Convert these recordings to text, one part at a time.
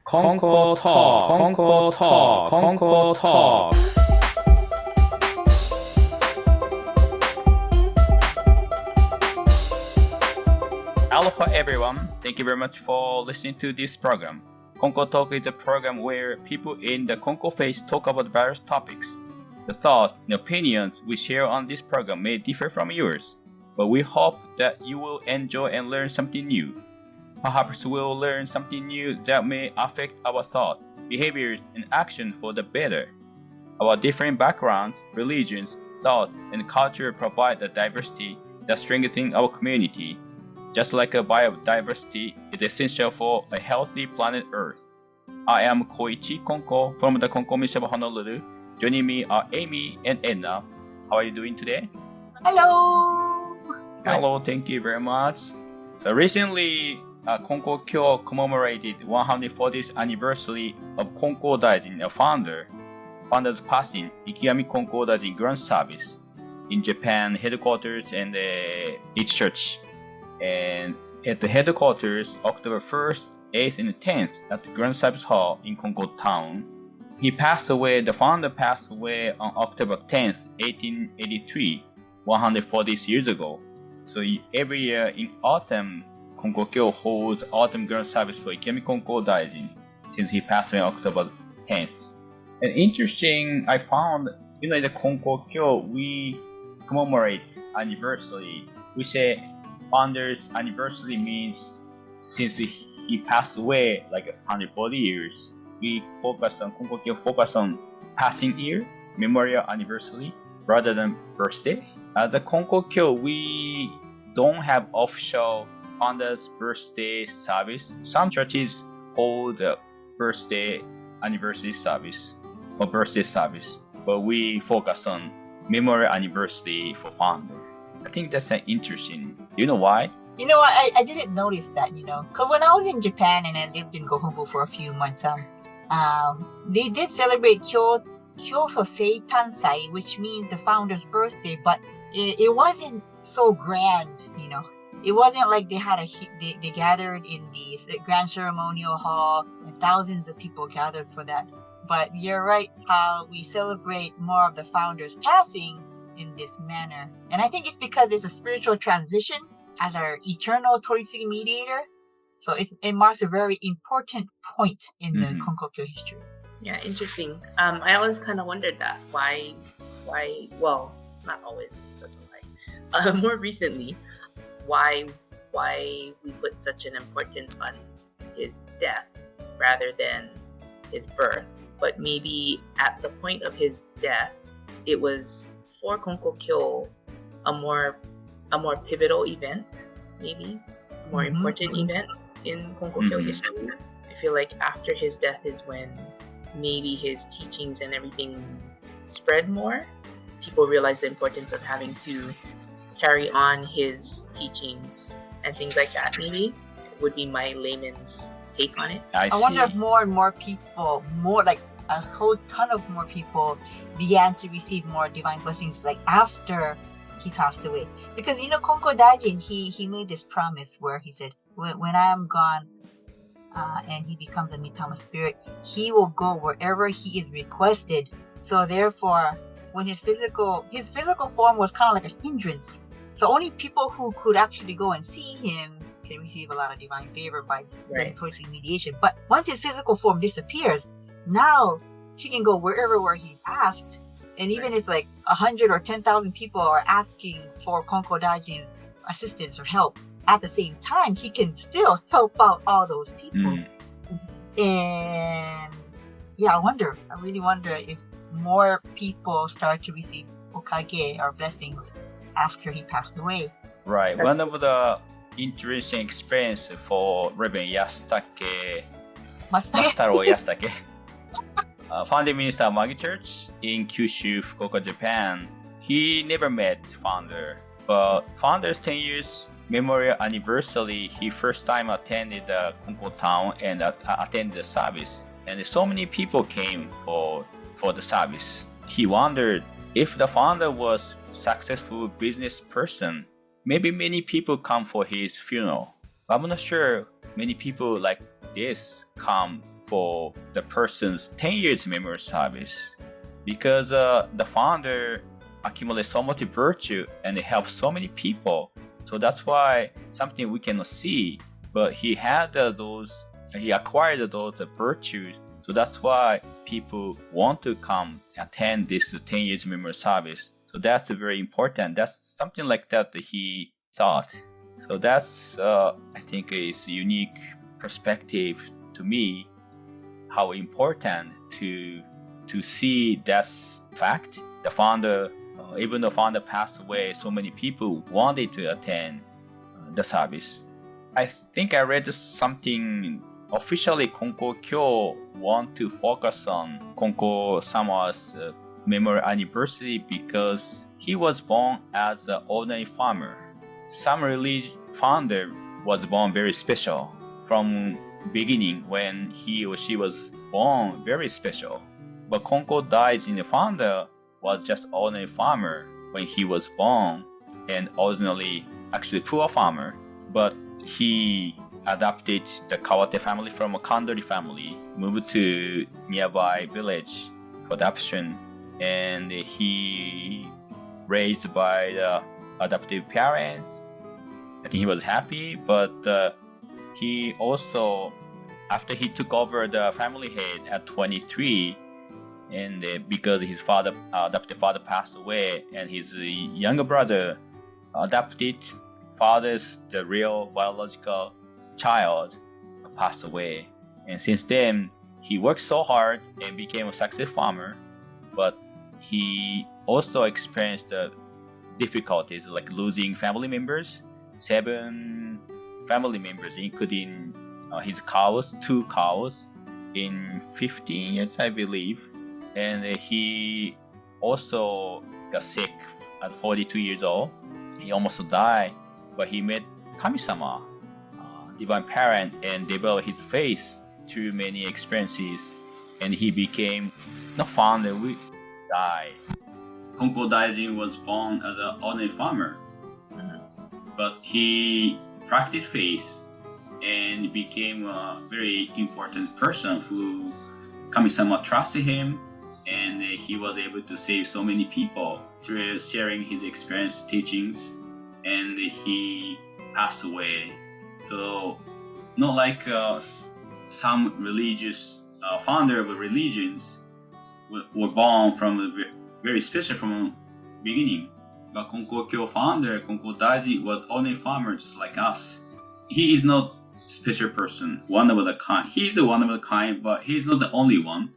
Konko Talk, Konko Talk, Konko Talk. Aloha everyone, thank you very much for listening to this program. Konko Talk is a program where people in the Konko phase talk about various topics. The thoughts and opinions we share on this program may differ from yours, but we hope that you will enjoy and learn something new. Perhaps we will learn something new that may affect our thoughts, behaviors, and action for the better. Our different backgrounds, religions, thoughts, and culture provide a diversity that strengthens our community. Just like a biodiversity is essential for a healthy planet Earth. I am Koichi Konko from the Konko mission of Honolulu. Joining me are Aimee and Edna. How are you doing today? Hello! Hello, thank you very much. So recently, Konkokyo commemorated 140th anniversary of Konko Daijin, a founder's passing, Ikigami Konko Daijin Grand Service in Japan headquarters and its church. And at the headquarters, October 1st, 8th, and 10th at the Grand Service Hall in Konko Town. The founder passed away on October 10th, 1883, 140 years ago. So every year in autumn, Konkokyo holds autumn Grand Service for Ikigami Konko Daijin since he passed away on October 10th. And interesting, I found, in the Konkokyo, we commemorate anniversary. We say founder's anniversary means since he passed away like 140 years, Konkokyo focus on passing year, memorial anniversary, rather than birthday. The Konkokyo, we don't have official founder's birthday service. Some churches hold a birthday anniversary service or birthday service, but we focus on memorial anniversary for founder. I think that's interesting. Do you know why? You know what? I didn't notice that, because when I was in Japan and I lived in Gohobu for a few months, they did celebrate Kyoso Seitansai, which means the founder's birthday, but it wasn't so grand, It wasn't like they gathered in the grand ceremonial hall and thousands of people gathered for that. But you're right, how we celebrate more of the founder's passing in this manner. And I think it's because it's a spiritual transition as our eternal Toritsugi mediator. So it marks a very important point in the Konkokyo history. Yeah, interesting. I always kind of wondered that. Why, well, not always, that's a lie. More recently, why we put such an importance on his death rather than his birth. But maybe at the point of his death, it was for Konkokyo a more pivotal event, maybe a more important event in Konkokyo history. I feel like after his death is when maybe his teachings and everything spread more. People realized the importance of having to carry on his teachings and things like that. Maybe would be my layman's take on it. I wonder if more and more people, more like a whole ton of more people began to receive more divine blessings like after he passed away. Because Konko Daijin, he made this promise where he said, when I am gone and he becomes a Mitama spirit, he will go wherever he is requested. So therefore, when his physical form was kind of like a hindrance. So only people who could actually go and see him can receive a lot of divine favor by Toritsugi mediation. But once his physical form disappears, now he can go where he's asked. And even if like 100 or 10,000 people are asking for Konko Daijin's assistance or help, at the same time, he can still help out all those people. And yeah, I really wonder if more people start to receive okage or blessings after he passed away. Right. One of the interesting experience for Reverend Masataro Yasutake, founding minister of Magi Church in Kyushu, Fukuoka, Japan. He never met founder, but founder's 10 years memorial anniversary, he first time attended the Konko Town and attended the service. And so many people came for the service. He wondered if the founder was successful business person, maybe many people come for his funeral. I'm not sure many people like this come for the person's 10 years memory service because the founder accumulates so much virtue and it helps so many people. So that's why something we cannot see, but he had he acquired those virtues. So that's why people want to come attend this 10 years memory service. So that's very important. That's something like that he thought. So that's, I think, is a unique perspective to me, how important to see that fact. The founder, even the founder passed away, so many people wanted to attend the service. I think I read something. Officially, Konkokyo want to focus on Konko-sama's memory anniversary because he was born as an ordinary farmer. Some religion founder was born very special. From beginning, when he or she was born, very special. But Konko Daijin, the founder, was just ordinary farmer when he was born, and originally actually poor farmer. But he adopted the Kawate family from a Kandori family, moved to nearby village for adoption, and he raised by the adoptive parents. I think he was happy, but he also, after he took over the family head at 23, and because his adopted father passed away, and his younger brother adopted father's, the real biological child, passed away. And since then, he worked so hard and became a successful farmer, but he also experienced the difficulties like losing family members, 7 family members, including his cows, 2 cows, in 15 years, I believe. And he also got sick at 42 years old. He almost died, but he met Kami-sama, divine parent, and developed his faith through many experiences, and he became the founder. We died. Konko Daijin was born as an ordinary farmer, but he practiced faith and became a very important person who Kami-sama trusted him, and he was able to save so many people through sharing his experience, teachings, and he passed away. So, not like some religious founder of religions were born from very special from the beginning. But Konkokyo founder, Konko Daijin, was only farmer just like us. He is not special person, one of the kind. He is a one of the kind, but he is not the only one.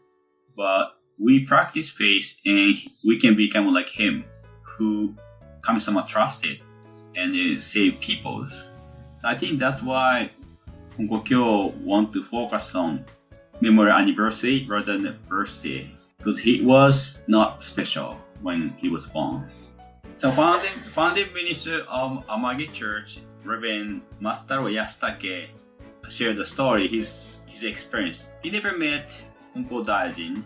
But we practice faith and we can become like him, who Kami-sama trusted and save people. So I think that's why Konkokyo want to focus on memory anniversary rather than birthday, because he was not special when he was born. So founding minister of Amagi Church, Reverend Masataro Yasutake, shared the story, his experience. He never met Konko Daijin,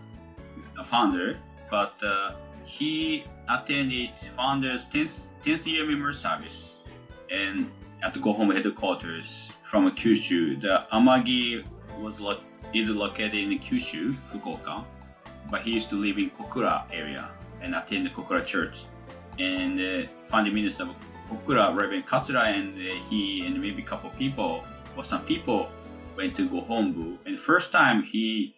a founder, but he attended founder's 10th year memory service, and at the Go Home headquarters from Kyushu. The Amagi is located in Kyushu, Fukuoka, but he used to live in Kokura area and attend the Kokura church. And founding minister of Kokura, Reverend Katsura, and he and maybe a couple people, or some people, went to Go Hombu. And the first time he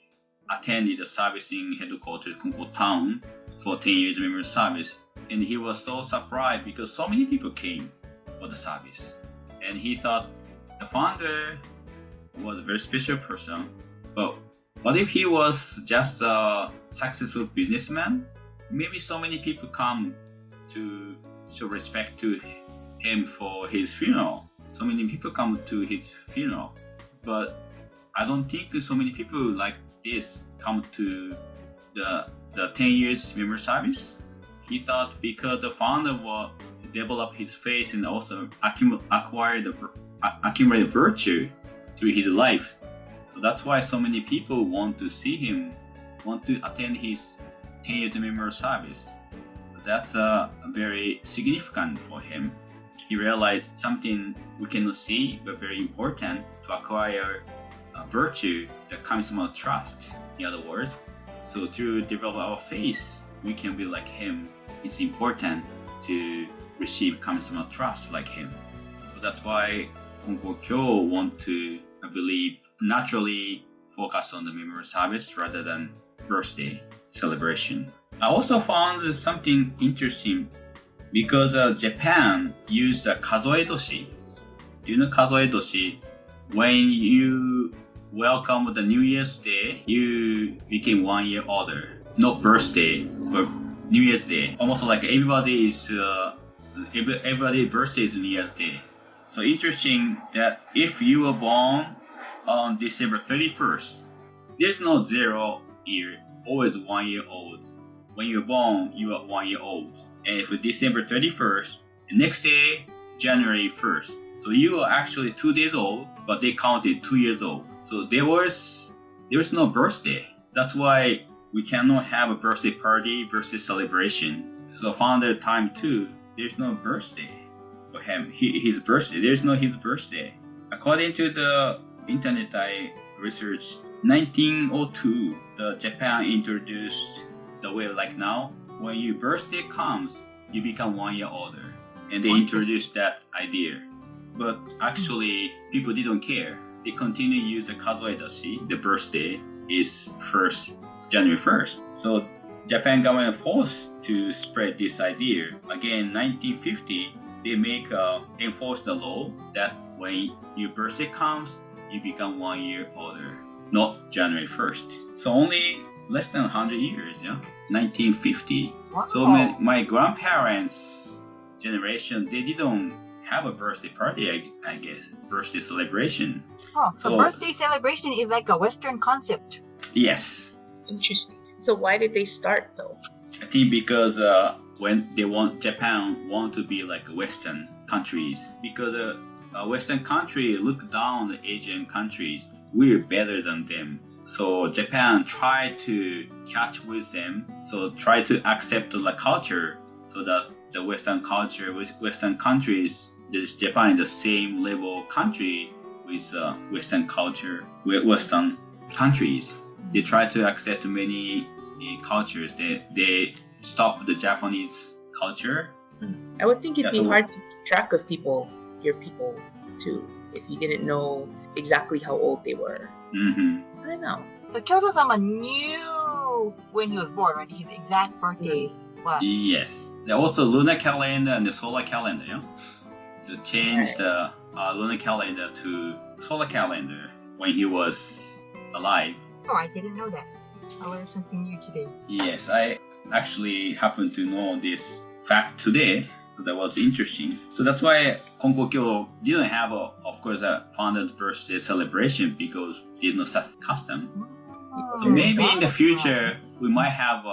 attended the service in headquarters, Konko Town, for 10 years memory service. And he was so surprised because so many people came for the service. And he thought the founder was a very special person. But what if he was just a successful businessman? Maybe so many people come to show respect to him for his funeral. So many people come to his funeral. But I don't think so many people like this come to the 10 years memory service. He thought because the founder will develop his faith and also accumulate virtue through his life. So that's why so many people want to see him, want to attend his 10 years memory service. That's very significant for him. He realized something we cannot see but very important to acquire virtue that comes from trust. In other words, so to develop our faith, we can be like him. It's important to receive comes from trust like him. So that's why Konkokyo want to, I believe, naturally focus on the memorial service rather than birthday celebration. I also found something interesting because Japan used a kazoe-doshi. Do you know kazoe-doshi? When you welcome the New Year's Day, you became 1 year older. Not birthday, but New Year's Day. Almost like everybody's birthday is New Year's Day. So interesting that if you were born on December 31st, there's no 0 year, always 1 year old. When you're born, you are 1 year old. And if it's December 31st, the next day, January 1st. So you are actually 2 days old, but they counted 2 years old. So there was no birthday. That's why we cannot have a birthday party, birthday celebration. So founder time too, there's no birthday for him. His birthday, there's no his birthday. According to the internet I researched, 1902, the Japan introduced the way like now, when your birthday comes, you become 1 year older. And they introduced that idea. But actually, people didn't care. They continue to use the kazoe-dashi. The birthday is January 1st. So Japan government forced to spread this idea. Again, 1950, they enforce the law that when your birthday comes, you become 1 year older, not January 1st. So only less than 100 years, 1950. Wow. So my grandparents' generation, they didn't have a birthday party, I guess, birthday celebration. Oh, so birthday celebration is like a Western concept. Yes. Interesting. So why did they start though? I think because when Japan want to be like Western countries, because Western country look down the Asian countries, we're better than them. So Japan tried to catch with them, so try to accept the like, so that the Western culture with Western countries, Japan is the same level country with Western culture, with Western countries. They try to accept many cultures. They stop the Japanese culture. I would think it'd be hard to keep track of your people too, if you didn't know exactly how old they were. Mm-hmm. I don't know. So Kyoto-sama knew when he was born, right? His exact birthday. Wow. Yes. There are also lunar calendar and the solar calendar. Yeah? So change the lunar calendar to solar calendar when he was alive. Oh, I didn't know that. I learned something new today. Yes, I actually happen to know this fact today. So that was interesting. So that's why Konkokyo didn't have, of course, a founder's birthday celebration because there's no such custom. So maybe in the future we might have,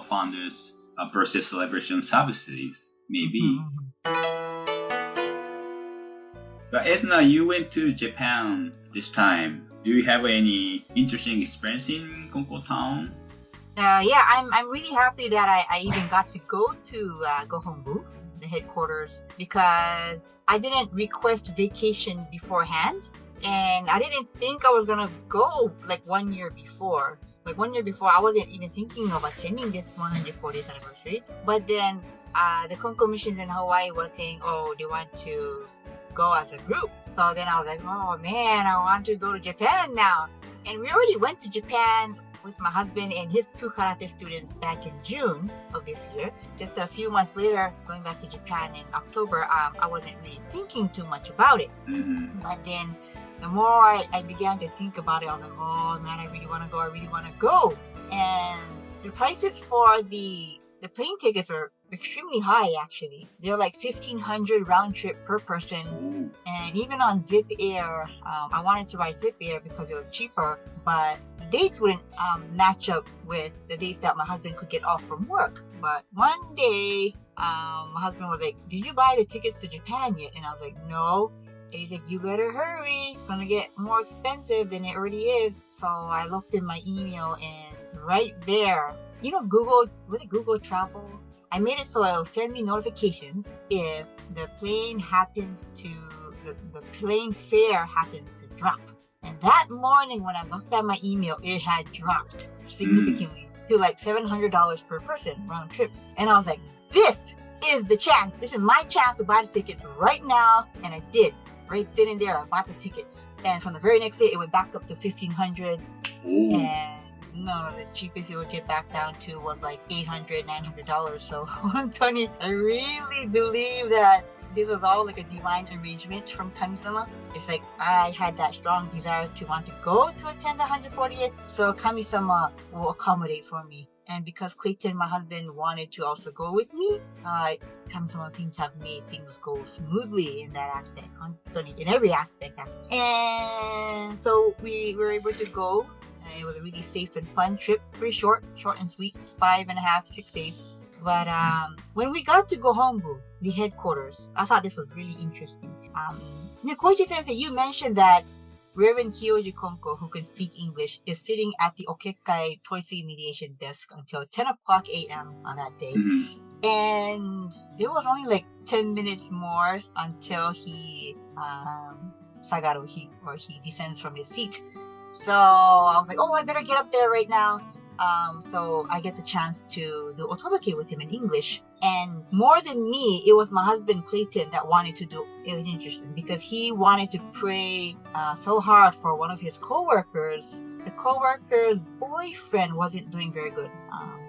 founders birthday celebration services. Maybe. But Edna, you went to Japan this time. Do you have any interesting experience in Konko Town? Yeah, I'm really happy that I even got to go to Gohonbu, the headquarters, because I didn't request vacation beforehand, and I didn't think I was gonna go like 1 year before. Like 1 year before, I wasn't even thinking of attending this 140th anniversary. But then the Konko missions in Hawaii was saying, oh, they want to go as a group. So then I was like, oh man, I want to go to Japan now. And we already went to Japan with my husband and his 2 karate students back in June of this year. Just a few months later, going back to Japan in October, I wasn't really thinking too much about it. Mm-hmm. But then the more I began to think about it, I was like, oh man, I really want to go. And the prices for the plane tickets are extremely high, actually. They're like 1,500 round trip per person. And even on Zip Air, I wanted to ride Zip Air because it was cheaper, but the dates wouldn't match up with the dates that my husband could get off from work. But one day, my husband was like, did you buy the tickets to Japan yet? And I was like, no. And he's like, you better hurry. It's gonna get more expensive than it already is. So I looked in my email and right there, Google Travel? I made it so it'll send me notifications if the plane fare happens to drop. And that morning when I looked at my email, it had dropped significantly to like $700 per person round trip. And I was like, this is the chance. This is my chance to buy the tickets right now. And I did. Right then and there, I bought the tickets. And from the very next day, it went back up to $1,500. And no, the cheapest it would get back down to was like $800, $900. So, Tony, I really believe that this was all like a divine arrangement from Kami-sama. It's like I had that strong desire to want to go to attend the 140th. So Kami-sama will accommodate for me. And because Clayton, my husband, wanted to also go with me, Kami-sama seems to have made things go smoothly in that aspect, in every aspect. And so we were able to go. It was a really safe and fun trip. Pretty short and sweet, 5.5, 6 days. But when we got to Gohonbu, the headquarters, I thought this was really interesting. Koichi sensei, you mentioned that Reverend Kyoji Konko, who can speak English, is sitting at the Okekkai Toitsugi mediation desk until 10 o'clock a.m. on that day. And there was only like 10 minutes more until he Sagaru, he descends from his seat. So I was like, oh, I better get up there right now. So I get the chance to do otodoke with him in English. And more than me, it was my husband Clayton that wanted to do it. It was interesting because he wanted to pray so hard for one of his co-workers. The co-worker's boyfriend wasn't doing very good.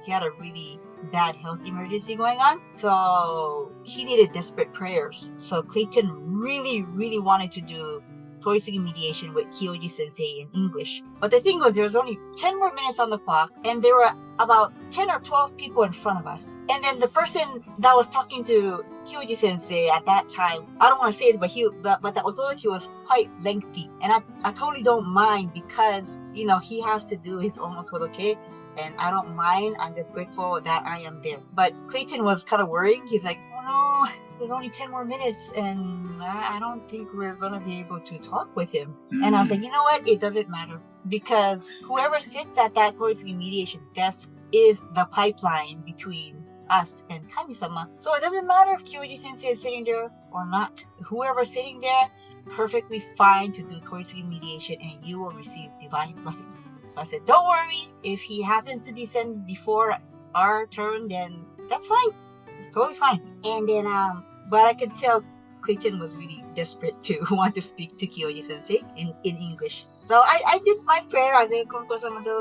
He had a really bad health emergency going on. So he needed desperate prayers. So Clayton really, really wanted to do Toitsugi mediation with Kyoji sensei in English. But the thing was, there was only 10 more minutes on the clock, and there were about 10 or 12 people in front of us. And then the person that was talking to Kyoji sensei at that time, I don't want to say it, but that otodoke was quite lengthy. And I totally don't mind because, you know, he has to do his own otodoke. And I don't mind. I'm just grateful that I am there. But Clayton was kind of worrying. He's like, oh no, there's only 10 more minutes and I don't think we're going to be able to talk with him. And I was like, you know what? It doesn't matter because whoever sits at that Toitsugi mediation desk is the pipeline between us and Kami-sama. So it doesn't matter if Kyoji sensei is sitting there or not. Whoever's sitting there, perfectly fine to do Toitsugi mediation and you will receive divine blessings. So I said, don't worry. If he happens to descend before our turn, then that's fine. It's totally fine. And then, but I could tell Clayton was really desperate to want to speak to Kyoji sensei in English. So I did my prayer. I said,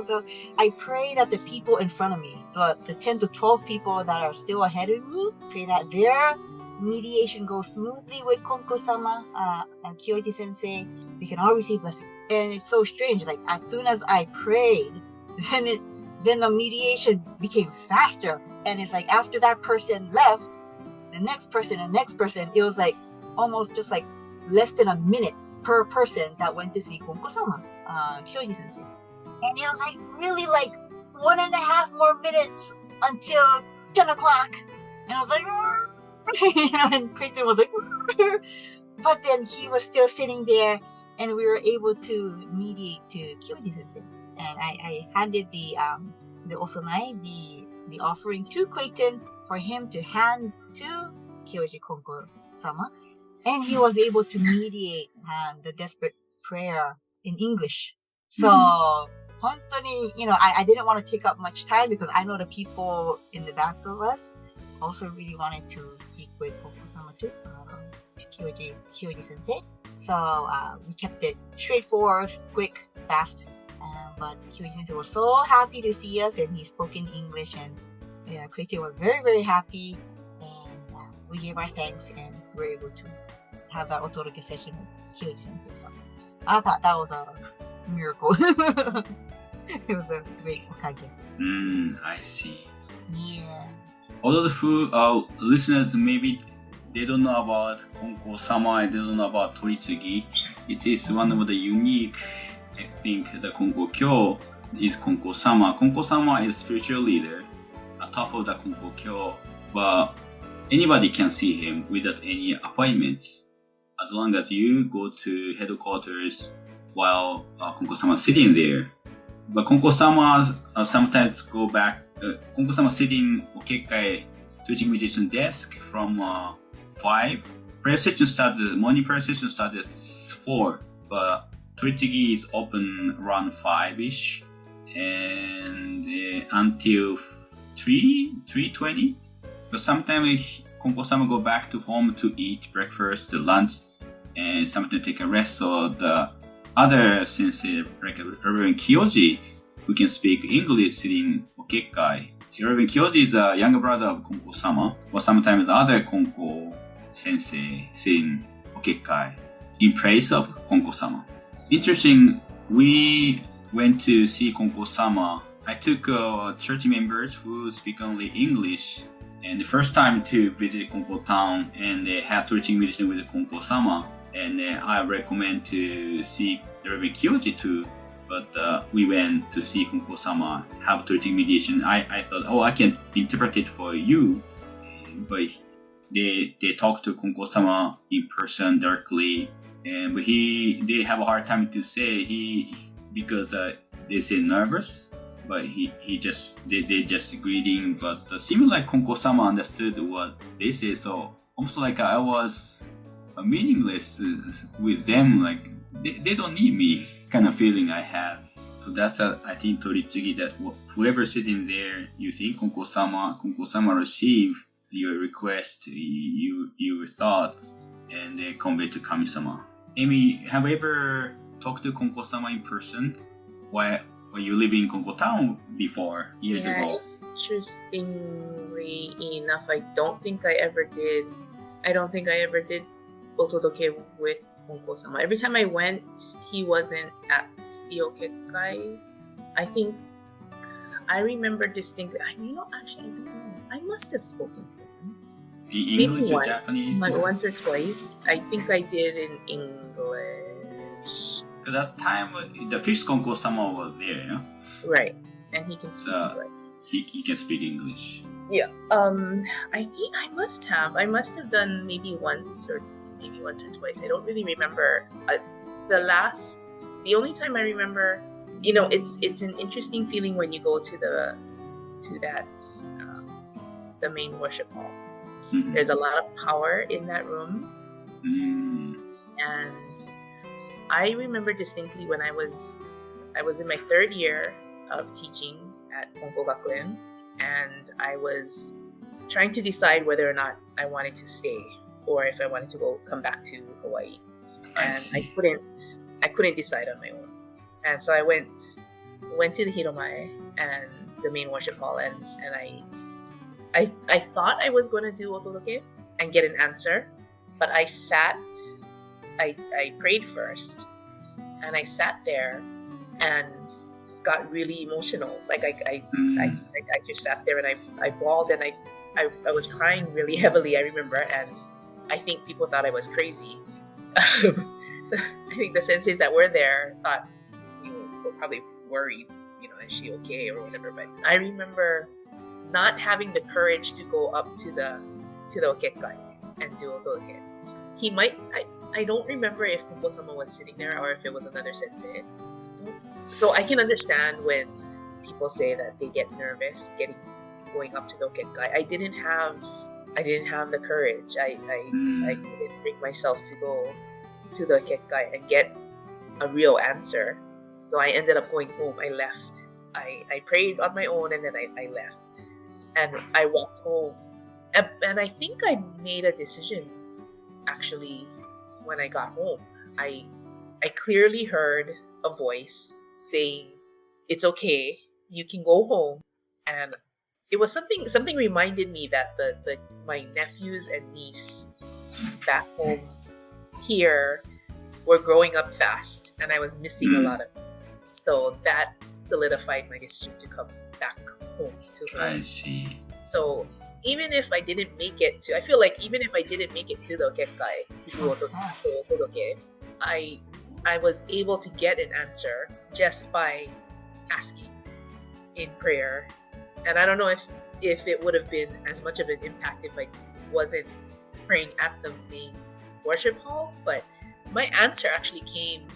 so I pray that the people in front of me, the 10 to 12 people that are still ahead of me, pray that their mediation goes smoothly with Konko-sama and Kyoji sensei. They can all receive blessing. And it's so strange. Like as soon as I prayed, then the mediation became faster. And it's like after that person left, the next person, it was like almost just like less than a minute per person that went to see Konko-sama, Kyoji sensei. And it was like really like 1.5 more minutes until 10 o'clock. And I was like, and Clayton was like, but then he was still sitting there and we were able to mediate to Kyoji sensei. And I handed the osonai, the offering to Clayton for him to hand to Kyoji Konko-sama. And he was able to mediate the desperate prayer in English. So, hontoni, you know, I didn't want to take up much time because I know the people in the back of us also really wanted to speak with Konko-sama too, Kyoji sensei. So, we kept it straightforward, quick, fast. But Kyoji sensei was so happy to see us and he spoke in English and Clayton was very, very happy and we gave our thanks and we were able to have that otodoke session with Kyoji sensei. So I thought that was a miracle. It was a great okage. I see. Yeah. Although the listeners maybe they don't know about Konko-sama and they don't know about Toitsugi, it is one of the unique, I think, the Konkokyo is Konko-sama. Konko-sama is spiritual leader atop of the Konkokyo, but anybody can see him without any appointments as long as you go to headquarters while Konko-sama sitting there. But Konko-sama sometimes go back. Konko-sama sitting Okekkai Toitsugi meditation desk from 5. Prayer session started. Morning prayer session started at 4, but Toritsugi is open around 5ish and until 3:20. But sometimes Konko-sama go back to home to eat breakfast, lunch, and sometimes take a rest. So the other sensei, like Reverend Kyoji, who can speak English sitting Okekkai. Reverend Kyoji is a younger brother of Konko-sama, or sometimes other Konko sensei sitting Okekkai in place of Konko-sama. Interesting, we went to see Konko-sama. I took church members who speak only English, and the first time to visit Konko town, and they had teaching meeting with Konko-sama, and I recommend to see the Reverend Kyoji too. But we went to see Konko-sama have teaching mediation. I thought, I can interpret it for you, but they talk to Konko-sama in person directly, and but they have a hard time to say because they say nervous. But they just greeting, but seemed like Konko-sama understood what they say, so almost like I was meaningless with them, like they don't need me kind of feeling I had. So that's I think Toritsugi, that whoever sitting there, you think Konko-sama receive your request, you thought, and they convey to Kami-sama. Aimee, have you ever talked to Konko-sama in person? Why? You live in Konko town before years ago. Interestingly enough, I don't think I ever did otodoke with Konko-sama. Every time I went, he wasn't at the Okekkai. I think I remember distinctly. Actually, I don't know. I must have spoken to him. In English Maybe or once, Japanese? like once or twice. I think I did in English. Because at the time, the first Konko-sama was there, yeah? Right, and he can speak English. He can speak English. Yeah. I think I must have done maybe once or twice. I don't really remember. The only time I remember, it's an interesting feeling when you go to the main worship hall. Mm-hmm. There's a lot of power in that room, and I remember distinctly when I was in my third year of teaching at Konko Gakuen, and I was trying to decide whether or not I wanted to stay or if I wanted to come back to Hawaii. And I couldn't decide on my own. And so I went to the Hiromae and the main worship hall, and I thought I was going to do otodoke and get an answer, but I prayed first, and I sat there and got really emotional. Like I just sat there and I bawled, and I was crying really heavily, I remember, and I think people thought I was crazy. I think the senseis that were there thought, were probably worried, is she okay or whatever. But I remember not having the courage to go up to the Okekkai and do otodoke. He might, I don't remember if Konko-sama was sitting there or if it was another sensei. So I can understand when people say that they get nervous going up to the Okekkai. I didn't have the courage. I couldn't bring myself to go to the Okekkai and get a real answer. So I ended up going home. I left. I prayed on my own, and then I left. And I walked home. And I think I made a decision, actually, when I got home. I clearly heard a voice saying, "It's okay, you can go home." And it was something reminded me that my nephews and niece back home here were growing up fast, and I was missing a lot of it. So that solidified my decision to come back home to Hawaii. I see. So even if I didn't make it to, I feel like even if I didn't make it to the Okekkai, I was able to get an answer just by asking in prayer. And I don't know if it would have been as much of an impact if I wasn't praying at the main worship hall, but my answer actually came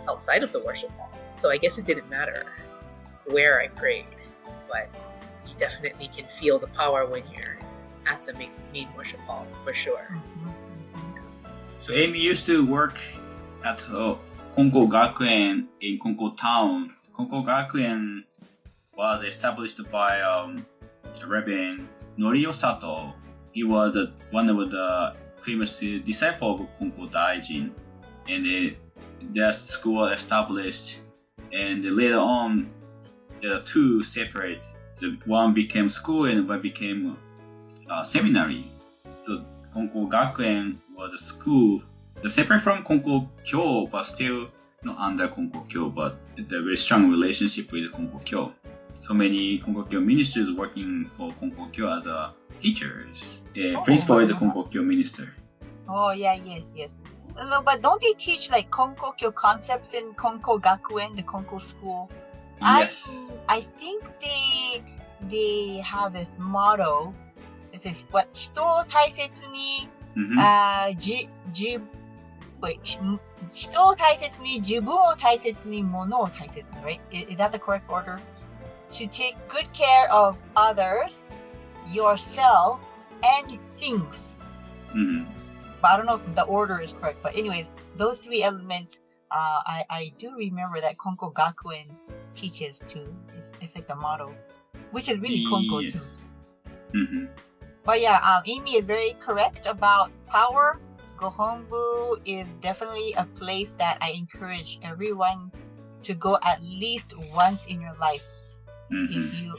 outside of the worship hall. So I guess it didn't matter where I prayed, but you definitely can feel the power when you're at the main worship hall, for sure. So Aimee used to work at Konko Gakuen in Konko Town. Konko Gakuen was established by Reverend Norio Sato. He was one of the famous disciples of Konko Daijin, and that school was established. And later on, the two separate. The one became school and one became seminary. So Konko Gakuen was a school separate from Konkokyo, but still not under Konkokyo, but a very strong relationship with Konkokyo. So many Konkokyo ministers working for Konkokyo as teachers. The principal is the Konkokyo minister. Oh yeah, yes. No, but don't they teach like Konkokyo concepts in Konko Gakuen, the Konko school? Yes. I think they have this motto. It says, "What 人を大切に、人を大切に、自分を大切に、物を大切に." Right? Is that the correct order? To take good care of others, yourself, and things. But I don't know if the order is correct. But anyways, those three elements, I do remember that Konko Gakuen teaches too. It's like the motto, which is really Konko too. But yeah, Aimee is very correct about power. Gohonbu is definitely a place that I encourage everyone to go at least once in your life. If you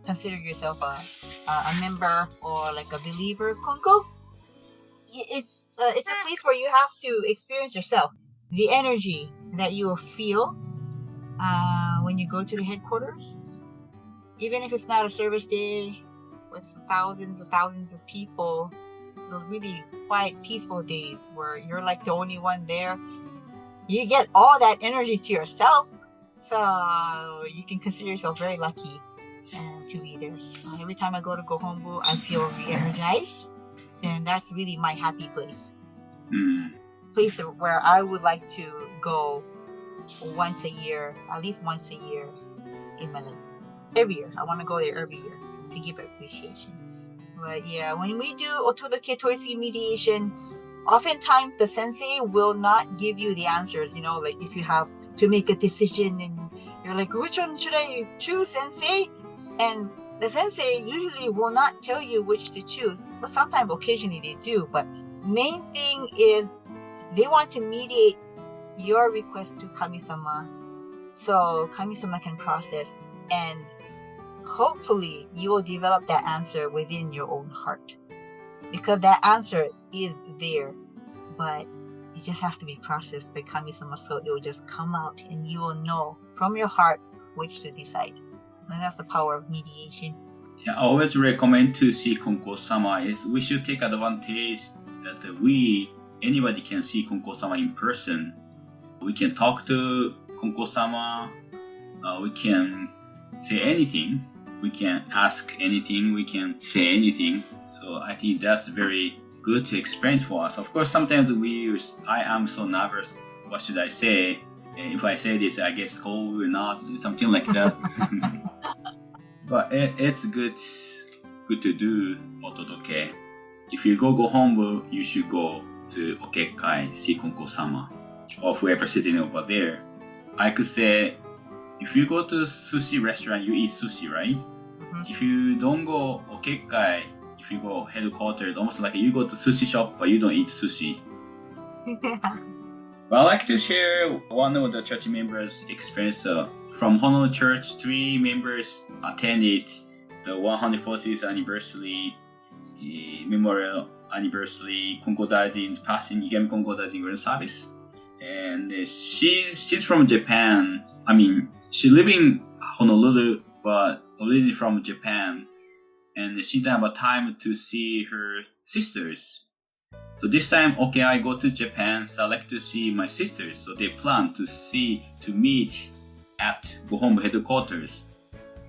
consider yourself a member or like a believer of Konko, it's a place where you have to experience yourself, the energy that you will feel when you go to the headquarters. Even if it's not a service day with thousands of people, those really quiet, peaceful days where you're like the only one there, you get all that energy to yourself. So you can consider yourself very lucky to be there. Every time I go to Gohonbu, I feel re-energized, and that's really my happy place. Place where I would like to go once a year, at least once a year in my life. Every year, I want to go there every year to give appreciation. But yeah, when we do Otodoke Toitsugi mediation, oftentimes the sensei will not give you the answers. You know, like if you have to make a decision and you're like, which one should I choose, sensei? And the sensei usually will not tell you which to choose, but sometimes occasionally they do. But main thing is they want to mediate your request to Kami-sama so Kami-sama can process, and hopefully you will develop that answer within your own heart, because that answer is there, but it just has to be processed by Kami-sama, so it will just come out and you will know from your heart which to decide. And that's the power of mediation. Yeah, I always recommend to see Konko-sama. Is we should take advantage that anybody can see Konko-sama in person. We can talk to Konko-sama. We can say anything. We can ask anything. We can say anything. So I think that's very good to experience for us. Of course, sometimes I am so nervous. What should I say? If I say this, I get scolded or not, something like that. But it's good to do Otodoke. If you go Gohonbu, you should go to Okekai, see Konko-sama, or whoever sitting over there. I could say, if you go to sushi restaurant, you eat sushi, right? If you don't go Okekai, if you go headquarters, almost like you go to sushi shop, but you don't eat sushi. But I'd like to share one of the church members' experience. From Honolulu Church, 3 members attended the 140th anniversary, memorial anniversary, Konko Daijin's passing, Ikemi Konko Daijin Grand Service. And she's from Japan. I mean, she lives in Honolulu, but originally from Japan. And she didn't have time to see her sisters. So this time, okay, I go to Japan, so I like to see my sisters. So they plan to meet at Gohonbu headquarters.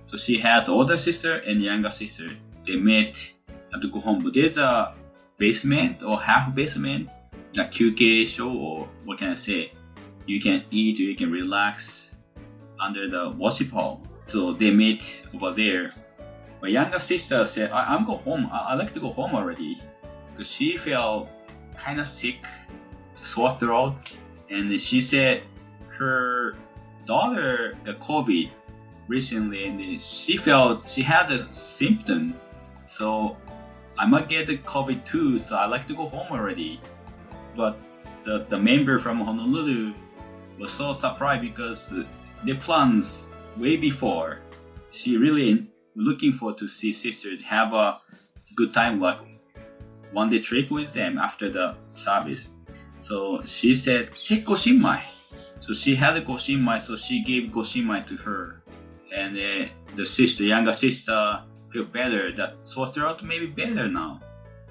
So she has older sister and younger sister. They met at the Gohonbu. There's a basement or half basement, a kyukei show, or what can I say? You can eat or you can relax under the worship hall. So they meet over there. My younger sister said, I'm go home. I like to go home already. Because she felt kind of sick, sore throat. And she said her daughter got COVID recently, and she felt she had a symptom. So I might get the COVID too, so I like to go home already. But the member from Honolulu was so surprised because they plans way before. She really looking forward to see sisters, have a good time, like one day trip with them after the service. So she said, take goshinmai. So she had a goshinmai, so she gave goshinmai to her. And the sister, younger sister, feel better. That sore throat maybe better now.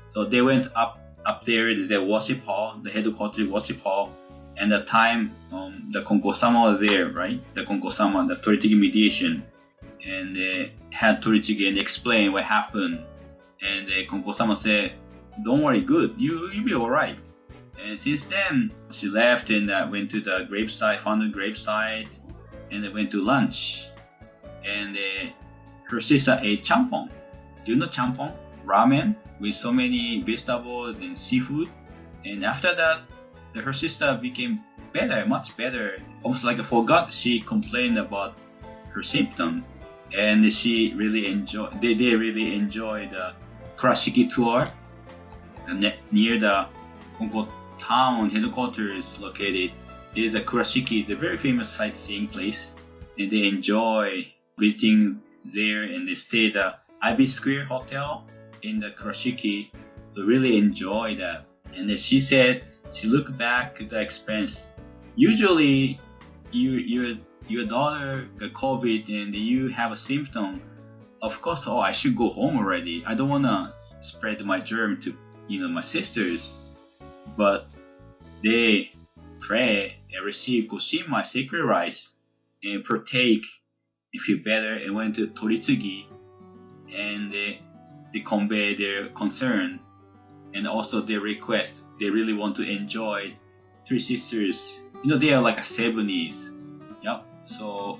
So they went up there, the worship hall, the headquarters worship hall. And the time the Konko-sama was there, right? The Konko-sama, the Torichigi mediation. And had Torichigi and explain what happened. And Konko-sama said, don't worry, good, you'll be alright. And since then, she left and went to the gravesite, found the gravesite, and went to lunch. And her sister ate champong. Do you know champong? Ramen with so many vegetables and seafood. And after that, her sister became better, much better. Almost like I forgot she complained about her symptom. And she really enjoyed, they really enjoyed the Kurashiki tour. Near the Konko town headquarters located is a Kurashiki, the very famous sightseeing place. And they enjoy visiting there, and they stayed at Ivy Square Hotel in the Kurashiki. So really enjoy that. And then she said she looked back at the experience. Usually, your daughter got COVID and you have a symptom. Of course, I should go home already. I don't wanna spread my germ to my sisters. But they pray and receive goshinmai, sacred rice, and partake and feel better, and went to Toritsugi, and they convey their concern and also their request. They really want to enjoy three sisters. They are like a 70s. Yep. So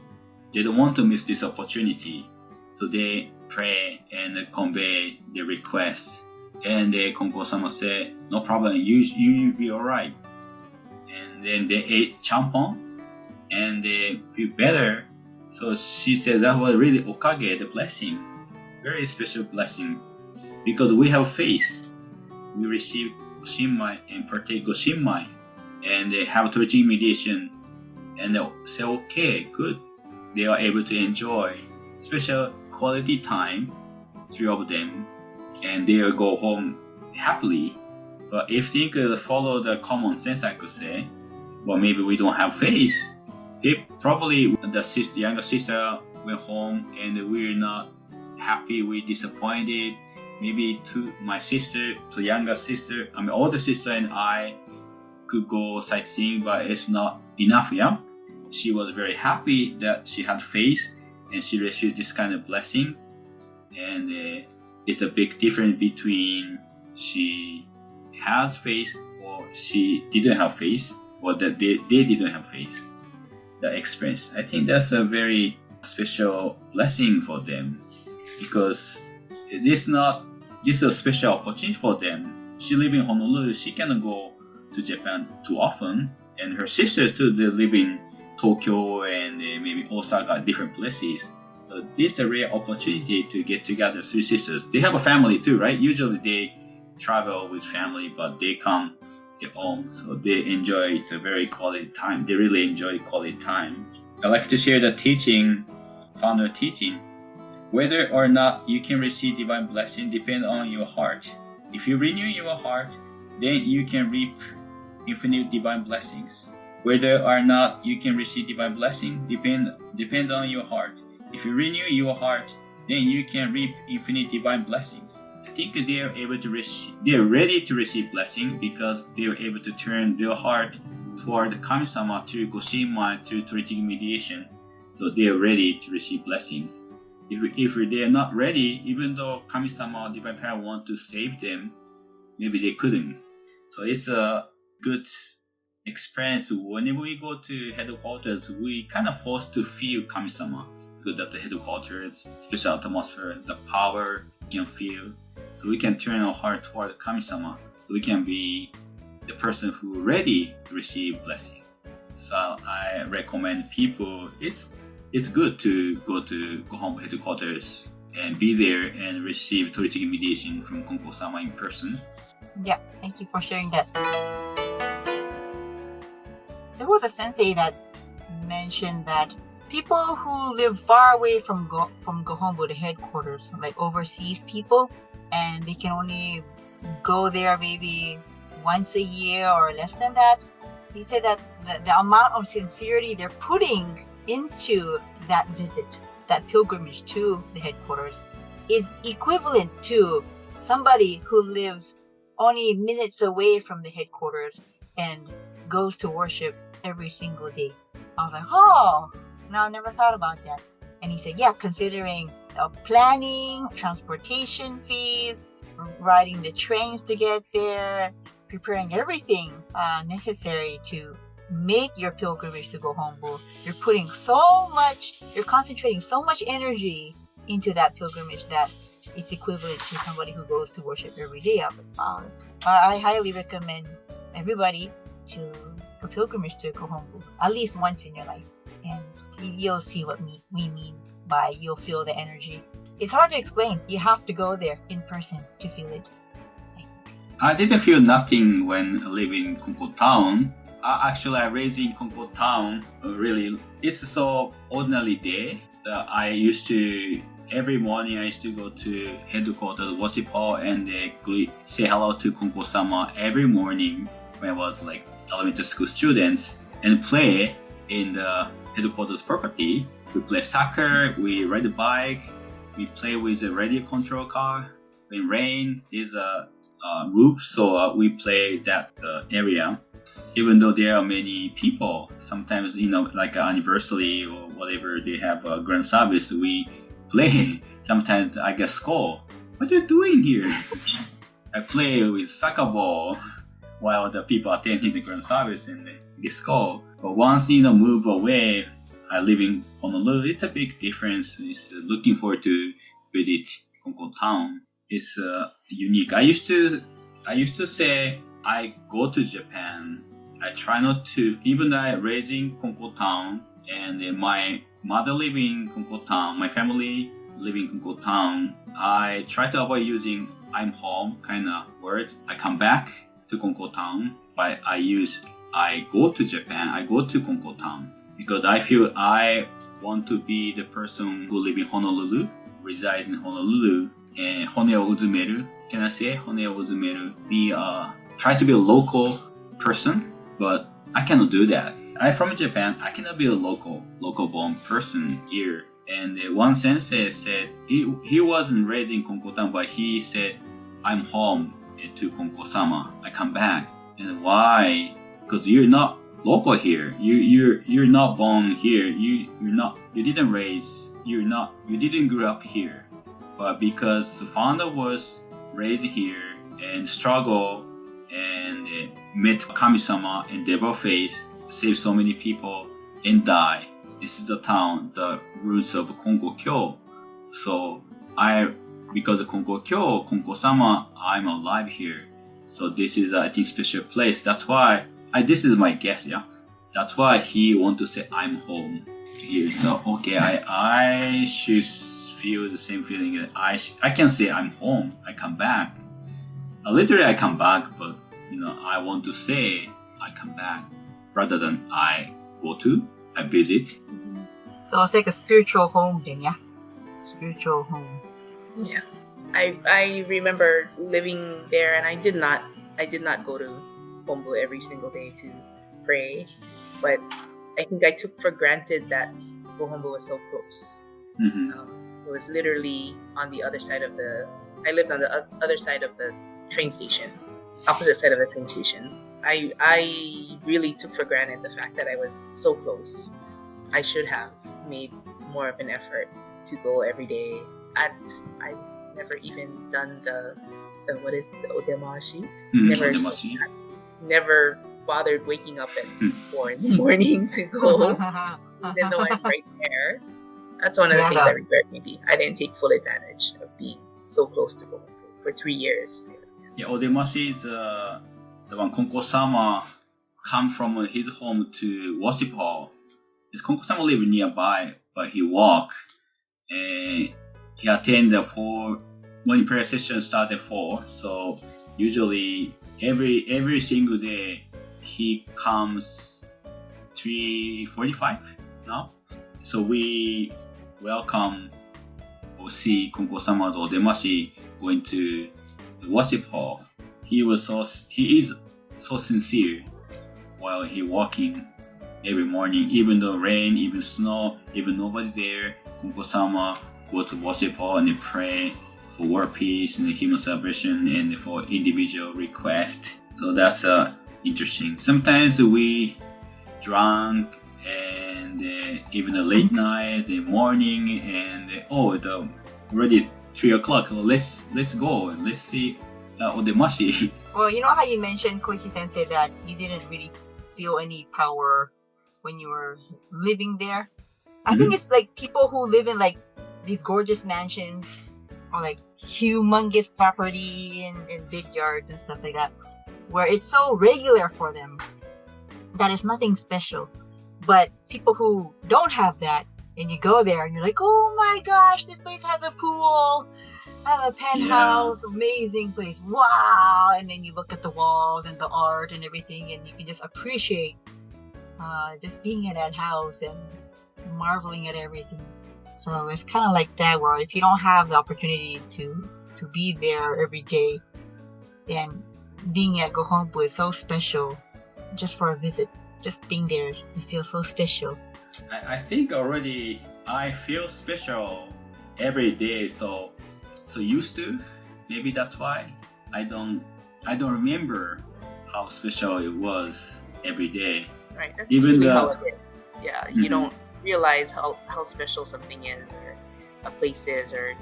they don't want to miss this opportunity. So they pray and convey their request. And the Konko-sama said, no problem, you'll be alright. And then they ate champon and they feel better. So she said that was really okage, the blessing. Very special blessing. Because we have faith. We receive goshinmai and partake goshinmai. And they have Torichigi mediation. And they say, okay, good. They are able to enjoy special quality time, three of them. And they'll go home happily. But if they could follow the common sense, I could say, well, maybe we don't have faith. They probably, the younger sister went home and we're not happy, we're disappointed. Maybe to my sister, to younger sister, older sister and I could go sightseeing, but it's not enough, yeah? She was very happy that she had faith and she received this kind of blessing. And it's a big difference between she has faith or she didn't have faith, or that they didn't have faith. The experience. I think that's a very special blessing for them, because this is a special opportunity for them. She lives in Honolulu. She cannot go to Japan too often, and her sisters too. They live in Tokyo and maybe Osaka, different places. So this is a rare opportunity to get together, three sisters. They have a family too, right? Usually they travel with family, but they come their own. So they enjoy, it's a very quality time. They really enjoy quality time. I like to share the teaching, founder teaching. Whether or not you can receive divine blessing depends on your heart. If you renew your heart, then you can reap infinite divine blessings. Whether or not you can receive divine blessing depend on your heart. If you renew your heart, then you can reap infinite divine blessings. I think they are able to they are ready to receive blessing because they are able to turn their heart toward Kami-sama through goshinmai, through Torichigi mediation. So they are ready to receive blessings. If they are not ready, even though Kami-sama or Divine Parent want to save them, maybe they couldn't. So it's a good experience. Whenever we go to headquarters, we kind of forced to feel Kami-sama. Because at the headquarters, special atmosphere, the power you can feel. So we can turn our heart toward Kami-sama. So we can be the person who is ready to receive blessing. So I recommend people. It's good to go to Kohombo headquarters and be there and receive Torichigi mediation from Konko-sama in person. Yeah, thank you for sharing that. There was a sensei that mentioned that people who live far away from Kohombo, the headquarters, like overseas people, and they can only go there maybe once a year or less than that. He said that the amount of sincerity they're putting into that visit, that pilgrimage to the headquarters, is equivalent to somebody who lives only minutes away from the headquarters and goes to worship every single day. I was like, oh, no, I never thought about that. And he said, yeah, considering the planning, transportation fees, riding the trains to get there, preparing everything necessary to make your pilgrimage to Kohombo, you're concentrating so much energy into that pilgrimage that it's equivalent to somebody who goes to worship every day. I highly recommend everybody to a pilgrimage to Kohombo at least once in your life, and you'll see what we mean by you'll feel the energy. It's hard to explain. You have to go there in person to feel it. I didn't feel nothing when living in Konko Town. Actually, I raised in Konko Town. Really, it's so ordinary day that every morning I used to go to headquarters, worship hall, and say hello to Konko-sama every morning when I was like elementary school students, and play in the headquarters property. We play soccer, we ride a bike, we play with a radio control car. When rain, there's a roof, so we play that area. Even though there are many people, sometimes like an anniversary or whatever, they have a grand service, we play. Sometimes I get scolded. What are you doing here? I play with soccer ball while the people attending the grand service and they get scolded. But once move away, I live in Honolulu. It's a big difference. It's looking forward to visit Konko Town. It's unique. I used to say I go to Japan. I try not to, even though I raised in Konko Town and my mother live in Konko Town, my family live in Konko Town, I try to avoid using I'm home kind of word. I come back to Konko Town, but I go to Japan, I go to Konko Town because I feel I want to be the person who live in Honolulu, reside in Honolulu, and Hone o Uzumeru. Can I say Hone o Uzumeru? Try to be a local person, but I cannot do that. I'm from Japan. I cannot be a local born person here. And one sensei said he wasn't raised in Konko Town, but he said, "I'm home to Konko-sama. I come back." And why? Because you're not local here. You're not born here. You didn't grow up here. But because the founder was raised here and struggled and met Kami-sama and devil face, saved so many people and die. This is the town, the roots of Konkokyo. So because of Konkokyo, Konko-sama, I'm alive here. So this is I think special place. That's why this is my guess, yeah. That's why he want to say I'm home here. So okay, I should feel the same feeling. I can say I'm home. I come back. Literally, I come back, but I want to say I come back rather than I visit. So it's like a spiritual home thing, yeah? Spiritual home. Yeah. I remember living there, and I did not go to Hombo every single day to pray, but I think I took for granted that Hombo was so close. Mm-hmm. It was literally on the other side of I lived on the other side of the train station, opposite side of the train station. I really took for granted the fact that I was so close. I should have made more of an effort to go every day. I've never even done the what is the odemashi? Never bothered waking up at 4 in the morning to go, even though I'm right there. That's one of the things I regret. Maybe I didn't take full advantage of being so close to Konko for 3 years. Yeah, odemashi is the one Konko-sama come from his home to worship hall. His Konko-sama live nearby, but he walk and he attend the 4 morning prayer session start at 4. So usually every single day he comes 3:45 now. So we welcome or see Konko-sama's odemashi going to the worship hall. He is so sincere while he walking every morning, even though rain, even snow, even nobody there. Konko-sama go to worship hall and they pray for world peace and human celebration and for individual request. So that's interesting. Sometimes we drunk and even a late night, the morning, and the already 3 o'clock. Let's go and let's see odemashi. Well, you know how you mentioned, Koichi Sensei, that you didn't really feel any power when you were living there. I think it's like people who live in like these gorgeous mansions or like humongous property and big yards and stuff like that, where it's so regular for them that it's nothing special. But people who don't have that, and you go there and you're like, oh my gosh, this place has a pool, a penthouse, amazing place, wow. And then you look at the walls and the art and everything, and you can just appreciate just being in that house and marveling at everything. So it's kind of like that, where if you don't have the opportunity to be there every day, then being at Gohonpu is so special just for a visit. Just being there, it feels so special. I think already I feel special every day, so used to. Maybe that's why I don't remember how special it was every day. Right, that's usually how it is. Yeah, you don't realize how special something is, or a place is, or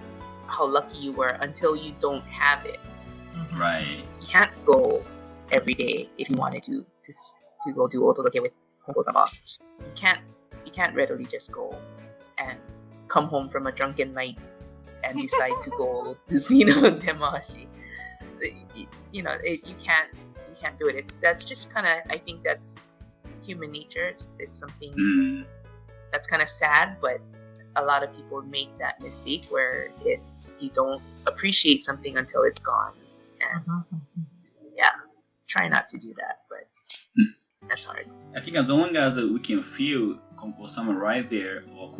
how lucky you were until you don't have it. Right. You can't go every day if you wanted to go do otodoke with Konko-sama. You can't readily just go and come home from a drunken night and decide to go to see Demashi. You can't do it. That's just kind of, I think that's human nature. It's something that's kind of sad, but a lot of people make that mistake where you don't appreciate something until it's gone. And try not to do that, but that's hard. I think as long as we can feel Konko-sama right there, or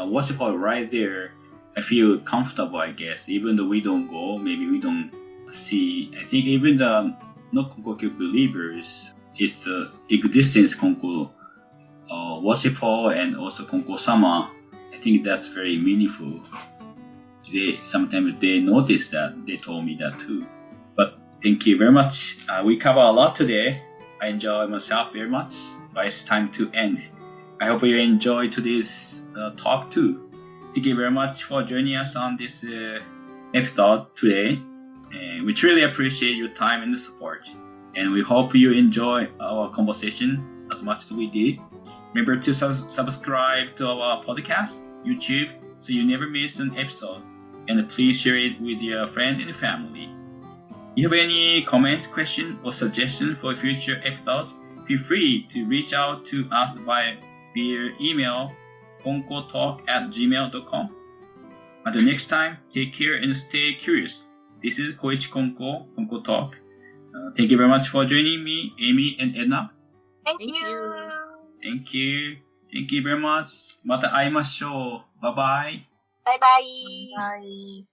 worship hall right there, I feel comfortable, I guess. Even though we don't go, maybe we don't see. I think even the not Konkokyo believers, it's the existence Konko worship hall and also Konko-sama. I think that's very meaningful. Sometimes they notice that. They told me that too. But thank you very much. We cover a lot today. I enjoy myself very much, but it's time to end. I hope you enjoyed today's talk too. Thank you very much for joining us on this episode today. We truly appreciate your time and the support. And we hope you enjoy our conversation as much as we did. Remember to subscribe to our podcast, YouTube, so you never miss an episode. And please share it with your friend and family. If you have any comment, question, or suggestion for future episodes, feel free to reach out to us via email konkotalk@gmail.com. Until next time, take care and stay curious. This is Koichi Konko Talk. Thank you very much for joining me, Aimee and Edna. Thank you. Thank you. Thank you very much. また会いましょう。Bye bye. Bye bye. Bye.